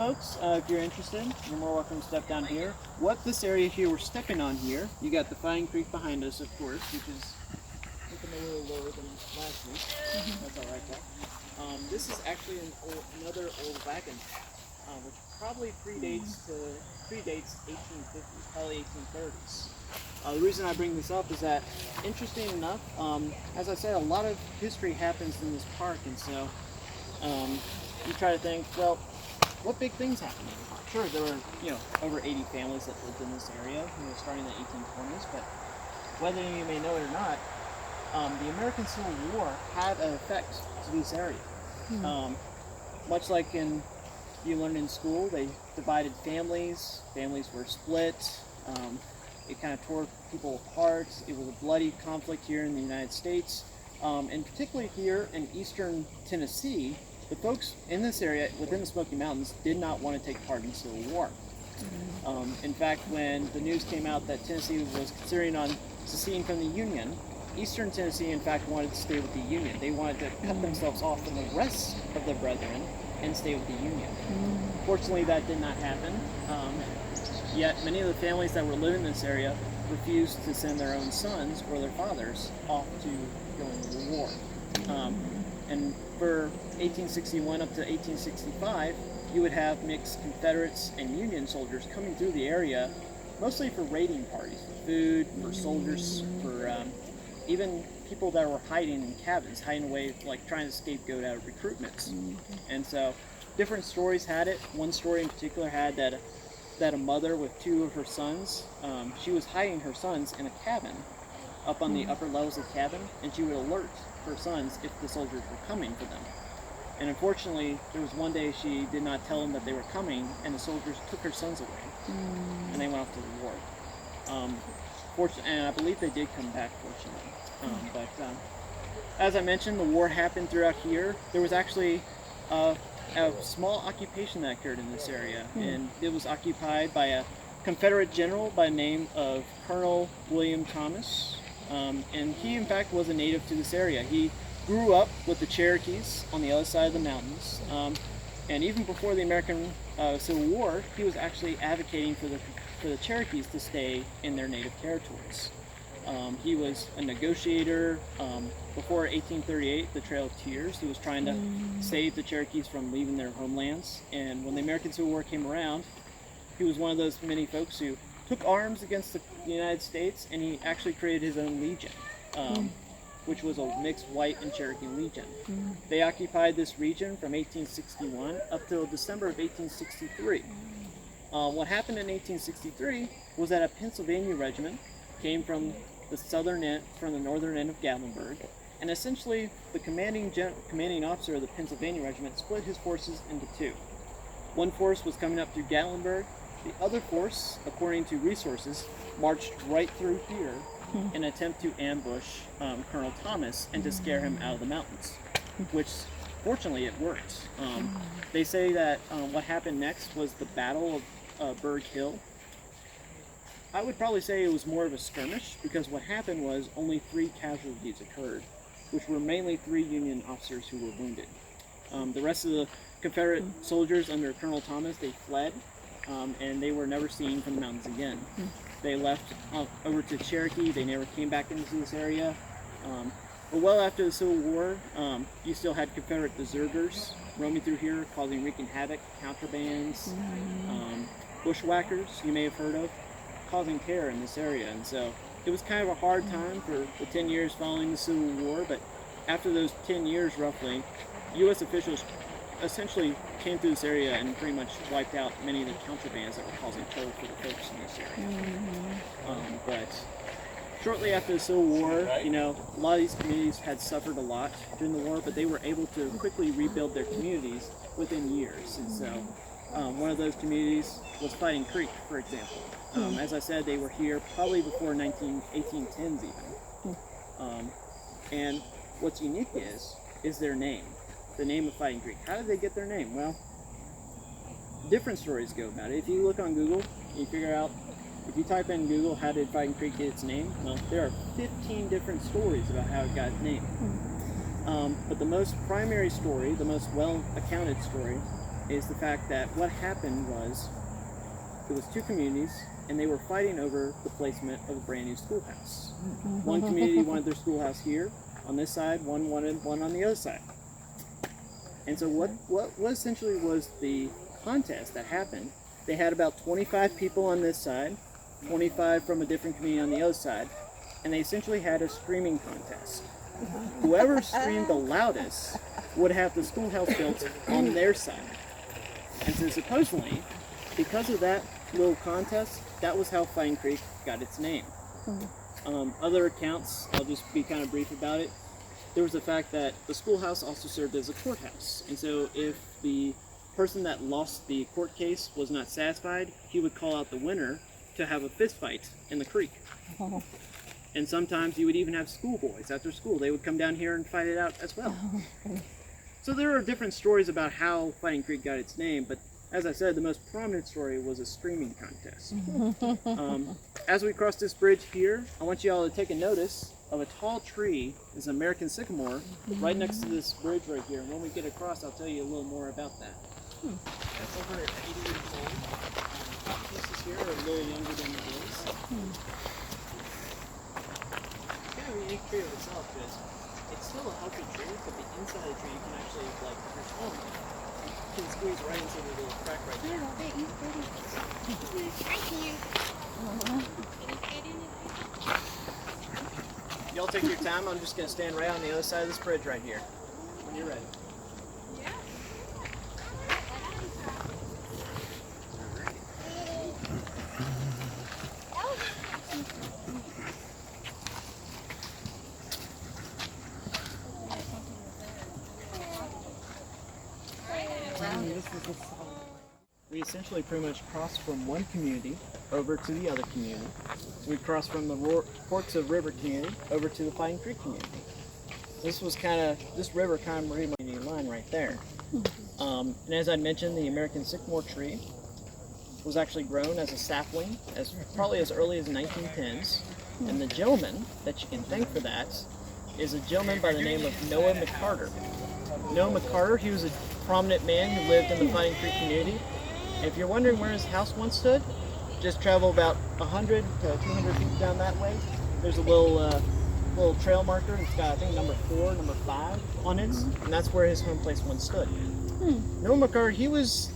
folks, if you're interested, you're more welcome to step down here. What this area here we're stepping on here, you got the Fighting Creek behind us, of course, which is looking a little lower than last week. That's all right, though. This is actually another old wagon path, which probably predates 1850, probably 1830s. The reason I bring this up is that, interesting enough, as I said, a lot of history happens in this park, and so you try to think, well, what big things happened in the park? Sure, there were over 80 families that lived in this area, starting in the 1820s, but whether you may know it or not, the American Civil War had an effect to this area. Much like you learned in school, they divided families. Families were split. It kind of tore people apart. It was a bloody conflict here in the United States, and particularly here in eastern Tennessee. The folks in this area within the Smoky Mountains did not want to take part in the Civil War. In fact, when the news came out that Tennessee was considering on seceding from the Union, eastern Tennessee, in fact, wanted to stay with the Union. They wanted to cut themselves off from the rest of their brethren and stay with the Union. Fortunately, that did not happen. Yet many of the families that were living in this area refused to send their own sons or their fathers off to go into the war. And for 1861 up to 1865, you would have mixed Confederates and Union soldiers coming through the area, mostly for raiding parties, for food, for soldiers, for even people that were hiding in cabins, hiding away, like trying to scapegoat out of recruitments. And so different stories had it. One story in particular had that a mother with two of her sons, she was hiding her sons in a cabin up on the upper levels of the cabin, and she would alert her sons if the soldiers were coming for them. And unfortunately, there was one day she did not tell them that they were coming, and the soldiers took her sons away, and they went off to the war. And I believe they did come back, fortunately. But as I mentioned, the war happened throughout here. There was actually a small occupation that occurred in this area, and it was occupied by a Confederate general by the name of Colonel William Thomas. And he, in fact, was a native to this area. He grew up with the Cherokees on the other side of the mountains. And even before the American Civil War, he was actually advocating for the Cherokees to stay in their native territories. He was a negotiator. Before 1838, the Trail of Tears, he was trying to save the Cherokees from leaving their homelands. And when the American Civil War came around, he was one of those many folks who took arms against the United States, and he actually created his own legion, which was a mixed white and Cherokee legion. They occupied this region from 1861 up till December of 1863. What happened in 1863 was that a Pennsylvania regiment came from the northern end of Gatlinburg, and essentially the commanding officer of the Pennsylvania regiment split his forces into two. One force was coming up through Gatlinburg. The other force, according to resources, marched right through here in an attempt to ambush Colonel Thomas and to scare him out of the mountains, which fortunately it worked. They say that what happened next was the Battle of Berg Hill. I would probably say it was more of a skirmish, because what happened was only 3 casualties occurred, which were mainly 3 Union officers who were wounded. The rest of the Confederate soldiers under Colonel Thomas, they fled, and they were never seen from the mountains again. They left over to Cherokee. They never came back into this area. But well after the Civil War, you still had Confederate deserters roaming through here, wreaking havoc, contrabands, bushwhackers, you may have heard of, causing terror in this area. And so it was kind of a hard time for the 10 years following the Civil War, but after those 10 years roughly, U.S. officials essentially came through this area and pretty much wiped out many of the contrabands that were causing trouble for the folks in this area. But shortly after the Civil War, a lot of these communities had suffered a lot during the war, but they were able to quickly rebuild their communities within years. And so one of those communities was Fighting Creek, for example. As I said, they were here probably before 1810s even. And what's unique is their name. The name of Fighting Creek. How did they get their name? Well, different stories go about it. If you look on Google, you figure out, if you type in Google, how did Fighting Creek get its name? Well, there are 15 different stories about how it got its name. But the most primary story, the most well-accounted story, is the fact that what happened was it was two communities and they were fighting over the placement of a brand new schoolhouse. One community wanted their schoolhouse here on this side, one wanted one on the other side. And so what essentially was the contest that happened, they had about 25 people on this side, 25 from a different community on the other side, and they essentially had a screaming contest. Whoever screamed the loudest would have the schoolhouse built on their side. And so supposedly, because of that little contest, that was how Fine Creek got its name. Other accounts, I'll just be kind of brief about it. There was the fact that the schoolhouse also served as a courthouse. And so if the person that lost the court case was not satisfied, he would call out the winner to have a fist fight in the creek. And sometimes you would even have schoolboys after school. They would come down here and fight it out as well. So there are different stories about how Fighting Creek got its name, but as I said, the most prominent story was a screaming contest. As we cross this bridge here, I want you all to take a notice of a tall tree. It's an American sycamore right next to this bridge right here. When we get across, I'll tell you a little more about that. That's over 80 years old. Top pieces here are a little younger than it is. It's kind of a unique tree of itself because it's still a healthy tree, but the inside of the tree you can actually, like, if you're tall enough, you can squeeze right into the little crack right there. Y'all take your time. I'm just going to stand right on the other side of this bridge right here when you're ready. We essentially pretty much crossed from one community over to the other community. So we crossed from the Forks of River community over to the Fighting Creek community. This river kind of made the line right there. And as I mentioned, the American sycamore tree was actually grown as a sapling probably as early as the 1910s. And the gentleman that you can thank for that is a gentleman by the name of Noah McCarter. Noah McCarter, he was a prominent man who lived in the Fighting Creek community. And if you're wondering where his house once stood, just travel about 100 to 200 feet down that way. There's a little trail marker. It's got, I think, number 4, number 5 on it, and that's where his home place once stood. Noah McCarter, he was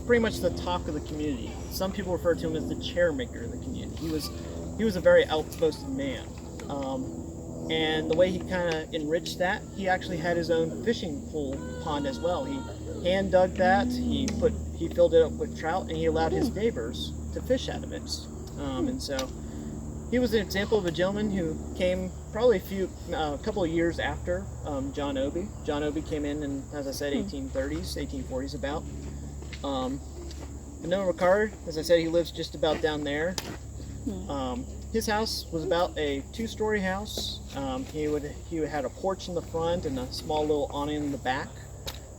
pretty much the talk of the community. Some people refer to him as the chair maker of the community. He was a very outspoken man. And the way he kind of enriched that, he actually had his own fishing pool pond as well. He hand dug that, he filled it up with trout, and he allowed his neighbors to fish out of it. And so he was an example of a gentleman who came probably a couple of years after John Obie. John Obie came in, as I said, 1830s, 1840s about. Noah McCarter, as I said, he lives just about down there. His house was about a 2-story house. He had a porch in the front and a small little awning in the back.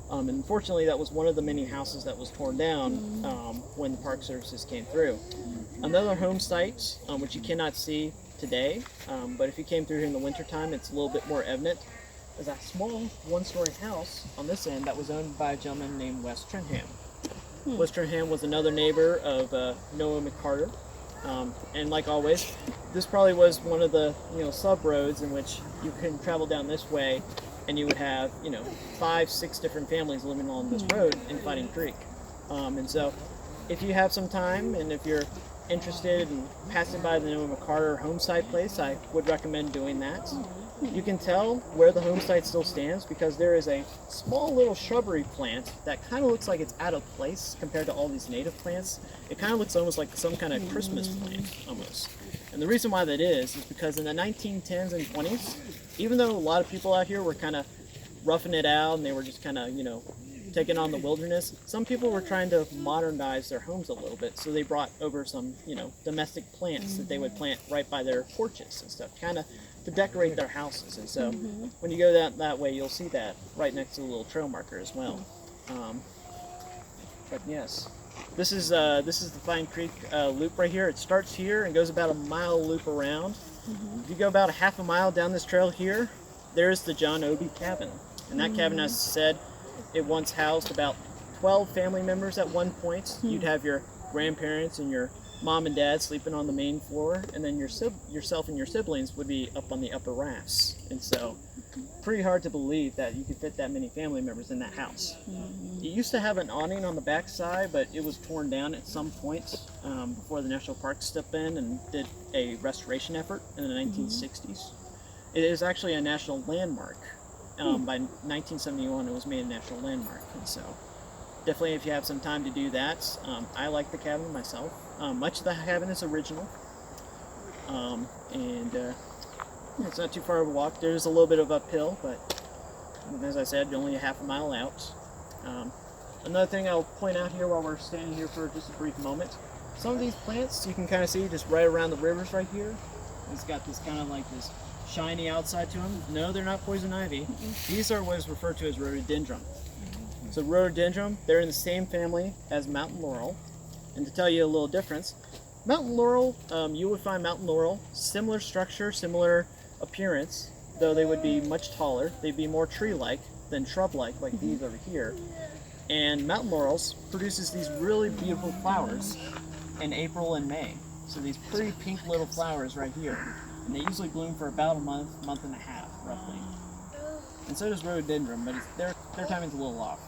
And unfortunately, that was one of the many houses that was torn down when the Park Services came through. Another home site, which you cannot see today, but if you came through here in the wintertime, it's a little bit more evident, is a small 1-story house on this end that was owned by a gentleman named Wes Trenham. Wes Trenham was another neighbor of Noah McCarter. And like always, this probably was one of the sub roads in which you can travel down this way, and you would have 5, 6 different families living on this road in Fighting Creek. And so, if you have some time and if you're interested in passing by the Noah McCarter homesite place, I would recommend doing that. You can tell where the homesite still stands because there is a small little shrubbery plant that kind of looks like it's out of place compared to all these native plants. It kind of looks almost like some kind of Christmas plant, almost. And the reason why that is because in the 1910s and 20s, even though a lot of people out here were kind of roughing it out and they were just kind of, taking on the wilderness, some people were trying to modernize their homes a little bit. So they brought over some, domestic plants that they would plant right by their porches and stuff, kind of to decorate their houses. And so when you go that way, you'll see that right next to the little trail marker as well. But yes, this is the Fine Creek loop right here. It starts here and goes about a mile loop around. If you go about a half a mile down this trail here, there's the John Obie cabin. And that cabin, as I said, it once housed about 12 family members at one point. You'd have your grandparents and your mom and dad sleeping on the main floor, and then yourself and your siblings would be up on the upper rafts. And so, pretty hard to believe that you could fit that many family members in that house. It used to have an awning on the back side, but it was torn down at some point before the National Park stepped in and did a restoration effort in the 1960s. It is actually a national landmark. By 1971, it was made a national landmark, and so definitely if you have some time to do that. I like the cabin myself. Much of the cabin is original, and it's not too far of a walk. There's a little bit of uphill, but as I said, only a half a mile out. Another thing I'll point out here while we're standing here for just a brief moment, some of these plants you can kind of see just right around the rivers right here. It's got this kind of like this shiny outside to them. No, they're not poison ivy. These are what is referred to as rhododendron. So rhododendron, they're in the same family as mountain laurel. And to tell you a little difference, mountain laurel, you would find mountain laurel, similar structure, similar appearance, though they would be much taller. They'd be more tree-like than shrub-like, like these over here. And mountain laurels produces these really beautiful flowers in April and May. So these pretty pink little flowers right here. And they usually bloom for about a month and a half, roughly. And so does rhododendron, but their timing's a little off.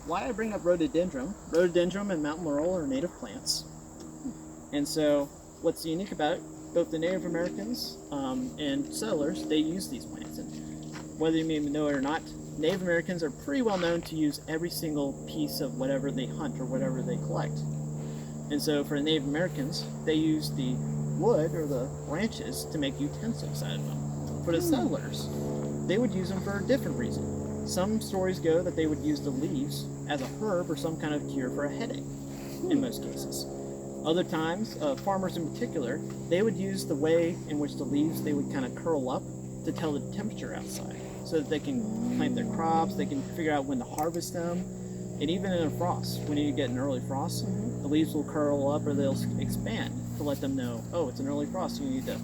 Why I bring up rhododendron and mountain laurel are native plants. And so what's unique about it, both the Native Americans and settlers, they use these plants. And whether you may know it or not, Native Americans are pretty well known to use every single piece of whatever they hunt or whatever they collect. And so for the Native Americans, they use the wood or the branches to make utensils out of them. For the settlers, they would use them for a different reason. Some stories go that they would use the leaves as a herb or some kind of cure for a headache, in most cases. Other times, farmers in particular, they would use the way in which the leaves, they would kind of curl up to tell the temperature outside, so that they can plant their crops, they can figure out when to harvest them. And even in a frost, when you get an early frost, the leaves will curl up or they'll expand to let them know, oh, it's an early frost, you need to.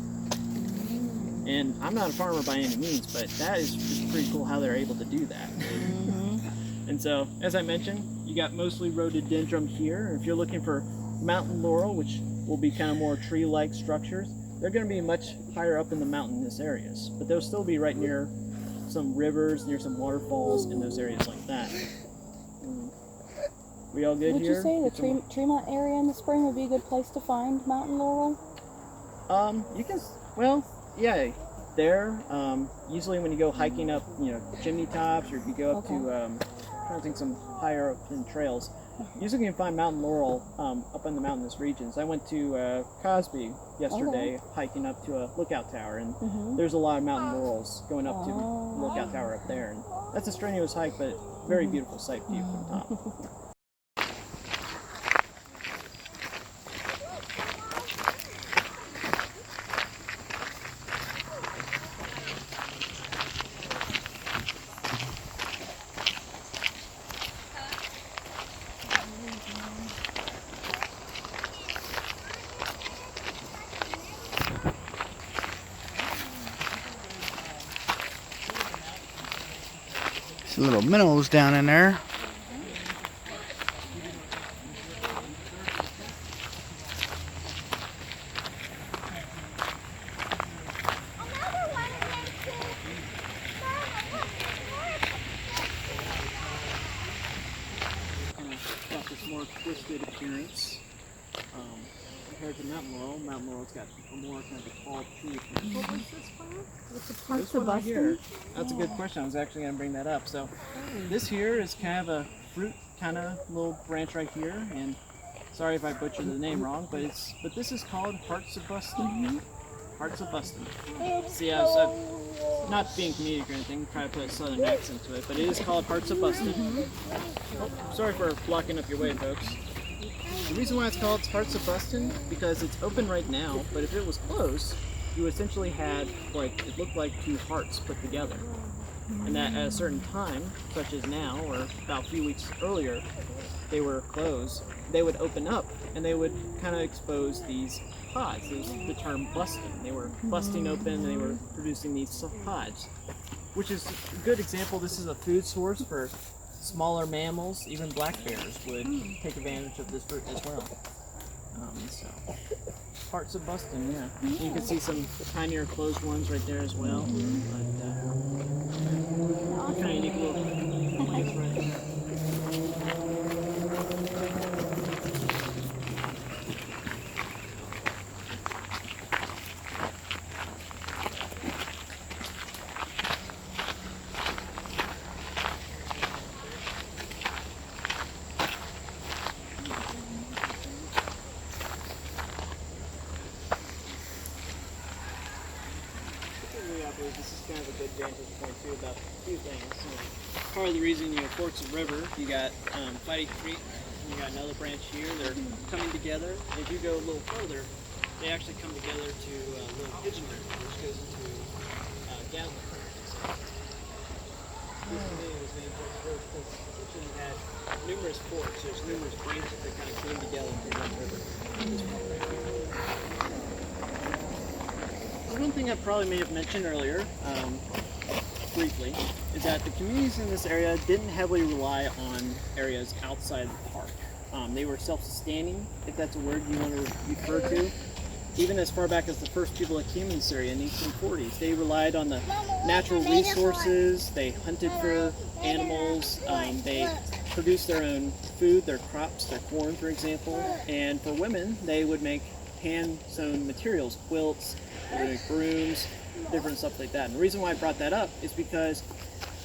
And I'm not a farmer by any means, but that is just pretty cool how they're able to do that. And so, as I mentioned, you got mostly rhododendron here. If you're looking for mountain laurel, which will be kind of more tree-like structures, they're going to be much higher up in the mountainous areas, but they'll still be right near some rivers, near some waterfalls, in those areas like that. We all good here? Would you say the Tremont area in the spring would be a good place to find mountain laurel? You can, well, yeah, there. Usually when you go hiking up, chimney tops, or if you go up to, I'm trying to think some higher up in trails, usually you can find mountain laurel up in the mountainous regions. I went to Cosby yesterday, hiking up to a lookout tower, and there's a lot of mountain laurels going up to the lookout tower up there. And that's a strenuous hike, but very beautiful sight view from the top. Some little minnows down in there. Got this more twisted appearance compared to mountain laurel. Mountain laurel's got a more kind of a tall tree appearance. What was this one? What's the part This one right here, that's a good question. I was actually going to bring that up. So this here is kind of a fruit kind of little branch right here, and sorry if I butchered the name wrong, but this is called Hearts of Buston. Hearts of Buston. See, I was not being comedic or anything, try to put a southern accent to it, but it is called Hearts of Buston. Oh, sorry for blocking up your way, folks. The reason why it's called Hearts of Buston, because it's open right now, but if it was closed, you essentially had, like, it looked like two hearts put together. And that at a certain time, such as now, or about a few weeks earlier, they were closed, they would open up and they would kind of expose these pods. It was the term busting. They were busting open and they were producing these pods, which is a good example. This is a food source for smaller mammals, even black bears, would take advantage of this fruit as well. So, parts of Boston, yeah. You can see some tinier closed ones right there as well. But, kind of unique little place right there. This is kind of a good vantage point too about a few things. Part of the reason, Forks of River, you got Fighting Creek, you got another branch here. They're coming together. If you go a little further, they actually come together to Little Pigeon River, which goes into Gatlinburg. This community was named Forks of River because it had numerous forks. There's numerous branches that kind of came together into one river. One thing I probably may have mentioned earlier, briefly, is that the communities in this area didn't heavily rely on areas outside the park. They were self-sustaining, if that's a word you want to refer to. Even as far back as the first people that came in this area in the 1840s, they relied on the natural resources. They hunted for animals. They produced their own food, their crops, their corn, for example. And for women, they would make hand-sewn materials, quilts, brooms, different stuff like that. And the reason why I brought that up is because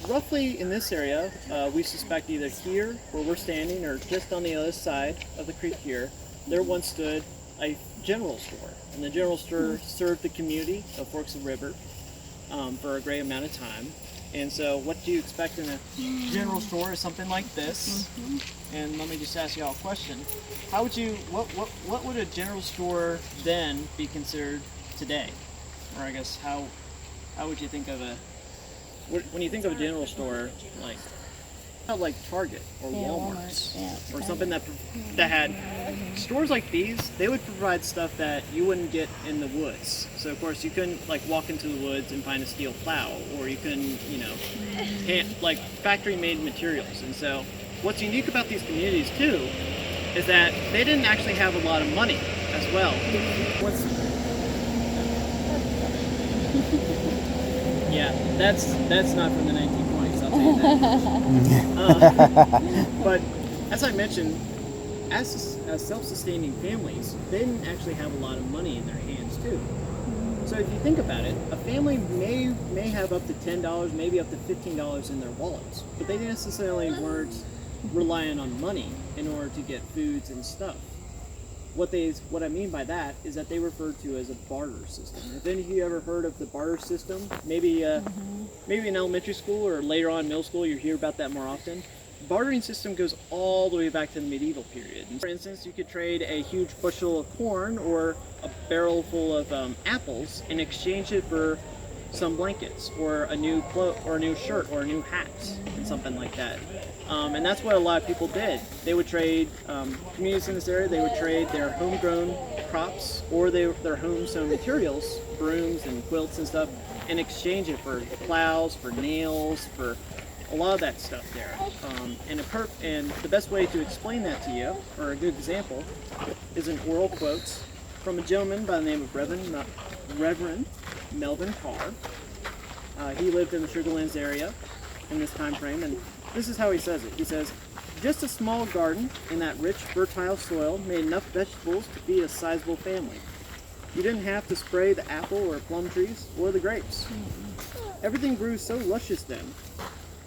roughly in this area, we suspect either here where we're standing or just on the other side of the creek here, there once stood a general store. And the general store served the community of Forks of River for a great amount of time. And so what do you expect in a general store is something like this. And let me just ask you all a question. How would you, what would a general store then be considered today? Or I guess how would you think of when you think of a general store, like not like Target or Walmart or something that had stores like these, they would provide stuff that you wouldn't get in the woods. So of course you couldn't like walk into the woods and find a steel plow, or you couldn't, like factory made materials. And so what's unique about these communities too is that they didn't actually have a lot of money as well. Yeah, that's not from the 1920s, I'll tell you that. But as I mentioned, as self-sustaining families, they didn't actually have a lot of money in their hands too. So if you think about it, a family may have up to $10, maybe up to $15 in their wallets, but they necessarily weren't relying on money in order to get foods and stuff. What I mean by that is that they referred to as a barter system. If any of you ever heard of the barter system, maybe in elementary school or later on in middle school, you hear about that more often. The bartering system goes all the way back to the medieval period. For instance, you could trade a huge bushel of corn or a barrel full of apples and exchange it for some blankets or a new cloak or a new shirt or a new hat and something like that. And that's what a lot of people did. They would trade, communities in this area, they would trade their homegrown crops or their home-sewn materials, brooms and quilts and stuff, and exchange it for plows, for nails, for a lot of that stuff there. And the best way to explain that to you, or a good example, is an oral quote from a gentleman by the name of Reverend Melvin Carr. He lived in the Sugarlands area in this time frame, and this is how he says it. He says, "Just a small garden in that rich, fertile soil made enough vegetables to feed a sizable family. You didn't have to spray the apple or plum trees or the grapes. Everything grew so luscious then.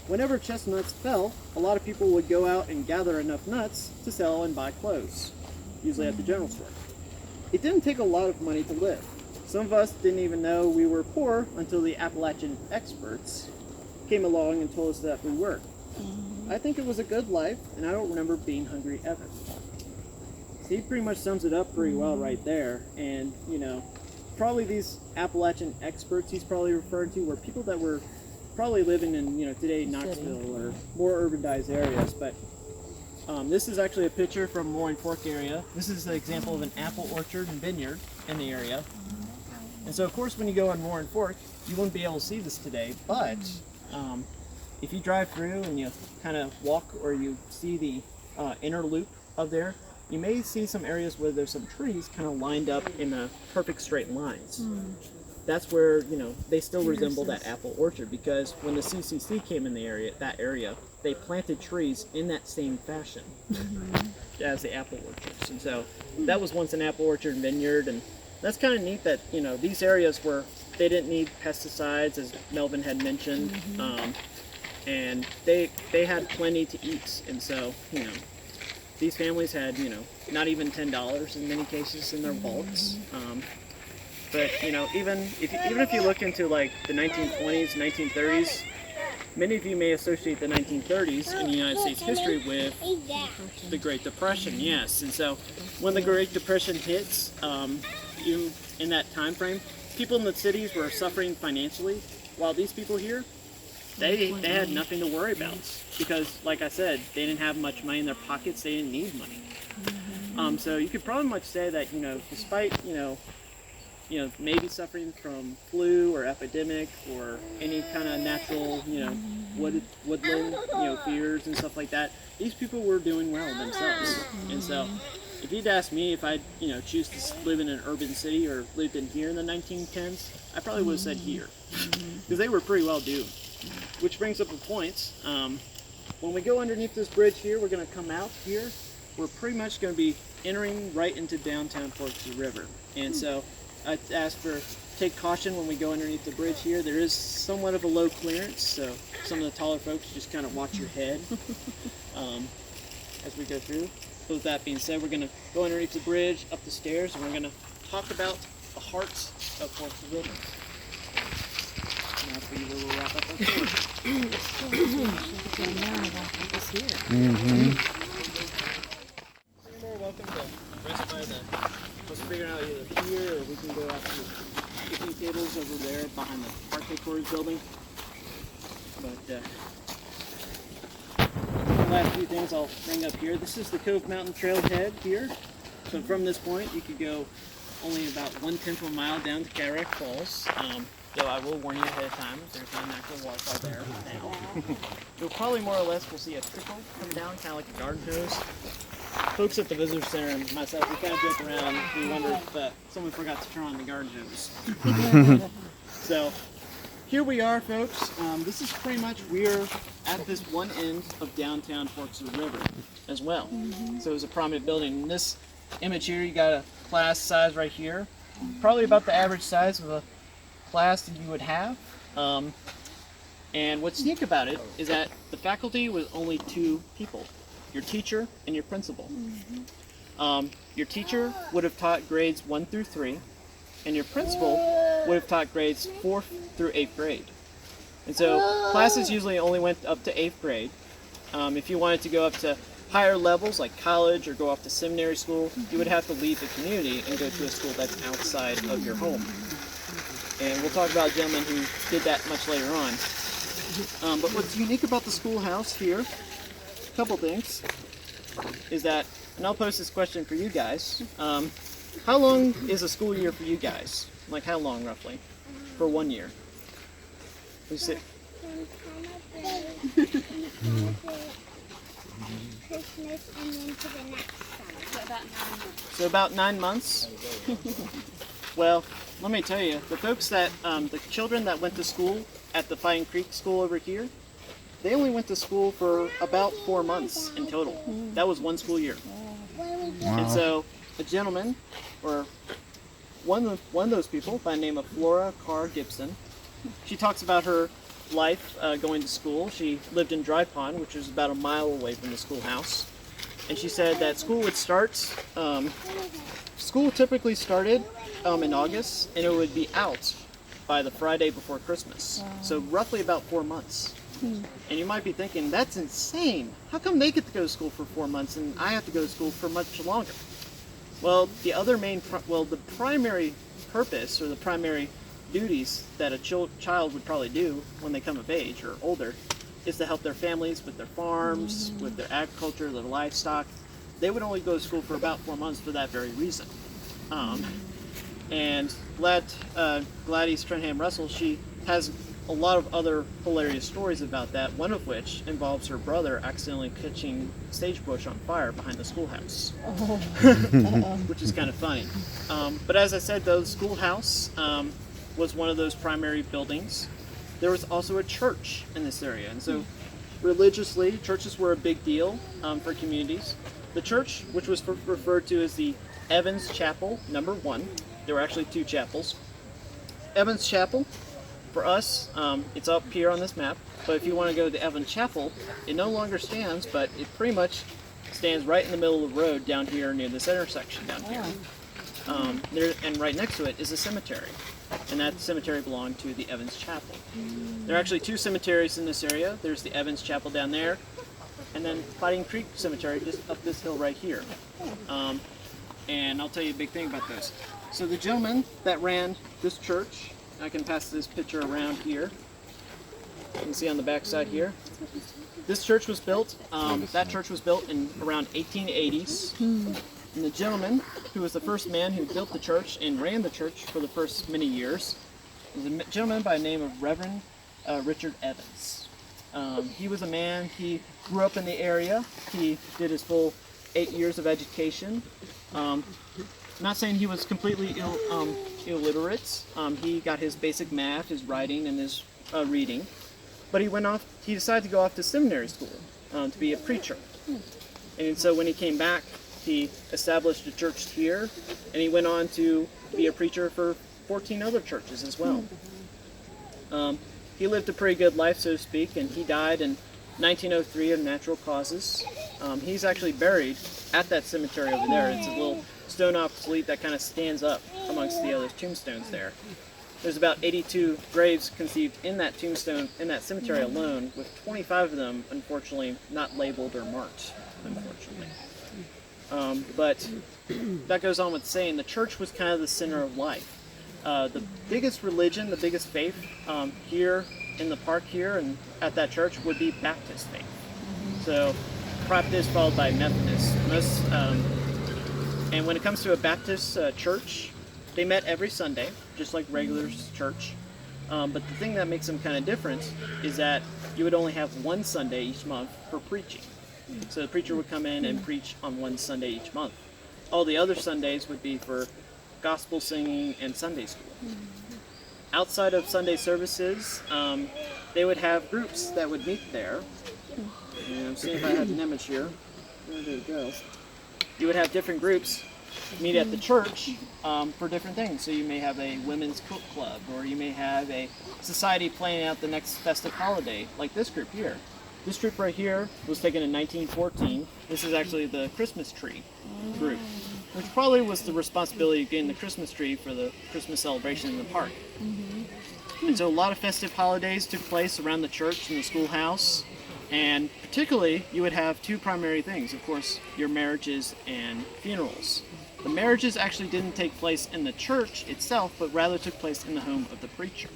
Whenever chestnuts fell, a lot of people would go out and gather enough nuts to sell and buy clothes, usually at the general store. It didn't take a lot of money to live. Some of us didn't even know we were poor until the Appalachian experts came along and told us that we were. I think it was a good life, and I don't remember being hungry ever." So he pretty much sums it up pretty well right there. And, probably these Appalachian experts he's probably referring to were people that were probably living in, today Knoxville or more urbanized areas. But this is actually a picture from Roaring Fork area. This is an example of an apple orchard and vineyard in the area. And so, of course, when you go on Roaring Fork, you wouldn't be able to see this today, but if you drive through and you kind of walk or you see the inner loop of there, you may see some areas where there's some trees kind of lined up in a perfect straight lines. That's where, you know, they still resemble that apple orchard, because when the CCC came in the area, they planted trees in that same fashion as the apple orchards. And so that was once an apple orchard and vineyard, and that's kind of neat that, you know, these areas where they didn't need pesticides, as Melvin had mentioned, and they had plenty to eat. And so, you know, these families had, you know, not even $10 in many cases in their wallets. But, you know, even if you look into like the 1920s, 1930s, many of you may associate the 1930s in United States history with the Great Depression, yes. And so when the Great Depression hits, even in that time frame, people in the cities were suffering financially, while these people here, they had nothing to worry about, because, like I said, they didn't have much money in their pockets. They didn't need money. So you could probably much say that, you know, despite, you know, maybe suffering from flu or epidemic or any kind of natural, you know, woodland, you know, fears and stuff like that, these people were doing well themselves. And so, if you'd asked me if I'd, you know, choose to live in an urban city or lived in here in the 1910s, I probably would have said here, because they were pretty well doing. Which brings up a point. When we go underneath this bridge here, we're going to come out here. We're pretty much going to be entering right into downtown Forks River. And so, I ask for take caution when we go underneath the bridge here. There is somewhat of a low clearance, so some of the taller folks just kind of watch your head as we go through. So with that being said, we're going to go underneath the bridge, up the stairs, and we're going to talk about the heart of Forks River. Now for you, we'll wrap up our You're more welcome to rest by the. Let's figure out either here, or we can go out to the picnic tables over there behind the park headquarters building. But the last few things I'll bring up here. This is the Cove Mountain Trailhead here. So from this point, you could go only about 1/10 of a mile down to Cataract Falls. Though I will warn you ahead of time, there's no natural waterfall there now. You'll probably more or less will see a trickle come down, kind of like a garden hose. Folks at the visitor center and myself, we kind of joke around. We wonder if someone forgot to turn on the garden hose. So here we are, folks. This is pretty much, we're at this one end of downtown Forks of the River as well. So it's a prominent building. In this image here, you got a class size right here. Probably about the average size of a class that you would have. And what's unique about it is that the faculty was only 2 people. Your teacher and your principal. Your teacher would have taught grades 1 through 3, and your principal would have taught grades 4th through 8th grade. And so classes usually only went up to 8th grade. If you wanted to go up to higher levels like college or go off to seminary school, you would have to leave the community and go to a school that's outside of your home. And we'll talk about a gentleman who did that much later on. But what's unique about the schoolhouse here, a couple things, is that, and I'll post this question for you guys, how long is a school year for you guys? Like how long roughly? For 1 year? Christmas and then to the next summer. So about 9 months? Well, let me tell you, the folks that, the children that went to school at the Fighting Creek School over here, they only went to school for about 4 months in total. That was one school year. Wow. And so a gentleman, or one of those people by the name of Flora Carr Gibson, she talks about her life going to school. She lived in Dry Pond, which is about a mile away from the schoolhouse. And she said that school would start, school typically started in August, and it would be out by the Friday before Christmas. Wow. So roughly about 4 months. And you might be thinking, that's insane. How come they get to go to school for 4 months and I have to go to school for much longer? Well, the primary purpose or the primary duties that a child would probably do when they come of age or older is to help their families with their farms, with their agriculture, their livestock. They would only go to school for about 4 months for that very reason. And Gladys Trenham Russell, she has a lot of other hilarious stories about that, one of which involves her brother accidentally catching sagebrush on fire behind the schoolhouse, which is kind of funny. But as I said, though, the schoolhouse was one of those primary buildings. There was also a church in this area, and so religiously, churches were a big deal for communities. The church, which was referred to as the Evans Chapel, number 1, there were actually 2 chapels. Evans Chapel, for us, it's up here on this map, but if you want to go to the Evans Chapel, it no longer stands, but it pretty much stands right in the middle of the road down here near this intersection down here. And right next to it is a cemetery, and that cemetery belonged to the Evans Chapel. There are actually 2 cemeteries in this area. There's the Evans Chapel down there, and then Fighting Creek Cemetery just up this hill right here. And I'll tell you a big thing about those. So the gentleman that ran this church, I can pass this picture around here. You can see on the back side here. This church was built, that church was built in around 1880s. And the gentleman, who was the first man who built the church and ran the church for the first many years, was a gentleman by the name of Reverend Richard Evans. He was a man, he grew up in the area, he did his full 8 years of education. Not saying he was completely illiterate. He got his basic math, his writing, and his reading. But he decided to go off to seminary school to be a preacher. And so when he came back, he established a church here, and he went on to be a preacher for 14 other churches as well. He lived a pretty good life, so to speak, and he died in 1903 of natural causes. He's actually buried at that cemetery over there. It's a little stone obsolete that kind of stands up amongst the other tombstones there. There's about 82 graves conceived in that tombstone, in that cemetery alone, with 25 of them, unfortunately, not labeled or marked, unfortunately. But that goes on with saying the church was kind of the center of life. The biggest religion, the biggest faith here in the park here and at that church would be Baptist faith. So Baptist followed by Methodist. And when it comes to a Baptist church, they met every Sunday, just like regular church. But the thing that makes them kind of different is that you would only have one Sunday each month for preaching. So the preacher would come in and preach on one Sunday each month. All the other Sundays would be for gospel singing and Sunday school. Outside of Sunday services, they would have groups that would meet there. And I'm seeing if I have an image here. Where did it go? You would have different groups meet at the church for different things. So you may have a women's cook club, or you may have a society planning out the next festive holiday, like this group here. This group right here was taken in 1914. This is actually the Christmas tree group, which probably was the responsibility of getting the Christmas tree for the Christmas celebration in the park. And so a lot of festive holidays took place around the church and the schoolhouse. And particularly, you would have 2 primary things, of course, your marriages and funerals. The marriages actually didn't take place in the church itself, but rather took place in the home of the preacher.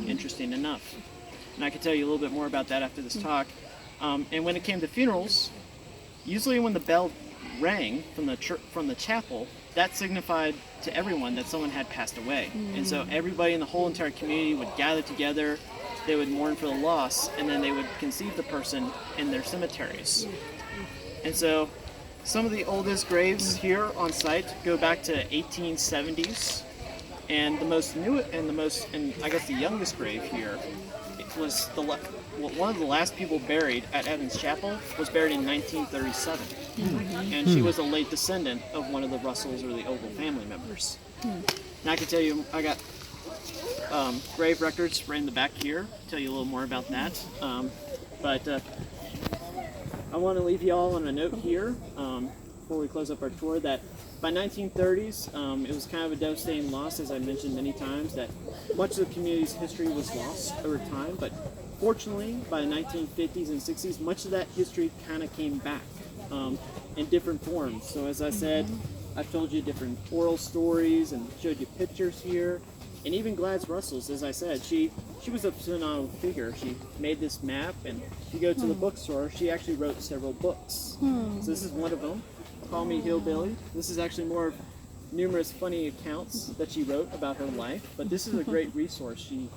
Interesting enough. And I can tell you a little bit more about that after this talk. And when it came to funerals, usually when the bell rang from the chapel, that signified to everyone that someone had passed away. And so everybody in the whole entire community would gather together. They would mourn for the loss, and then they would conceive the person in their cemeteries. And so some of the oldest graves here on site go back to 1870s, and I guess the youngest grave here was one of the last people buried at Evans Chapel was buried in 1937, and she was a late descendant of one of the Russells or the Ogle family members. And I can tell you, I got grave records right in the back here. Tell you a little more about that. But I want to leave you all on a note here before we close up our tour that by 1930s, it was kind of a devastating loss, as I mentioned many times, that much of the community's history was lost over time. But fortunately, by the 1950s and 60s, much of that history kind of came back in different forms. So as I said, I've told you different oral stories and showed you pictures here. And even Gladys Russell's, as I said, she was a phenomenal figure. She made this map, and if you go to the bookstore, she actually wrote several books. So this is one of them, Call Me Hillbilly. This is actually more of numerous funny accounts that she wrote about her life, but this is a great resource. She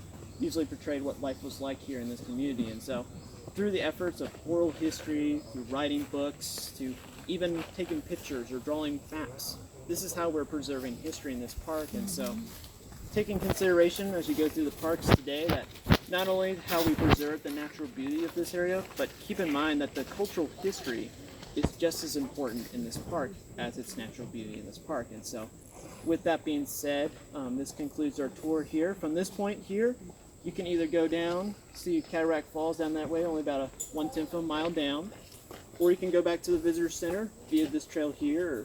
usually portrayed what life was like here in this community. And so through the efforts of oral history, through writing books, to even taking pictures or drawing maps, this is how we're preserving history in this park. And so take in consideration as you go through the parks today that not only how we preserve the natural beauty of this area, but keep in mind that the cultural history is just as important in this park as its natural beauty in this park. And so with that being said, this concludes our tour here. From this point here, you can either go down, see Cataract Falls down that way, only about a 1/10 of a mile down, or you can go back to the visitor center via this trail here, or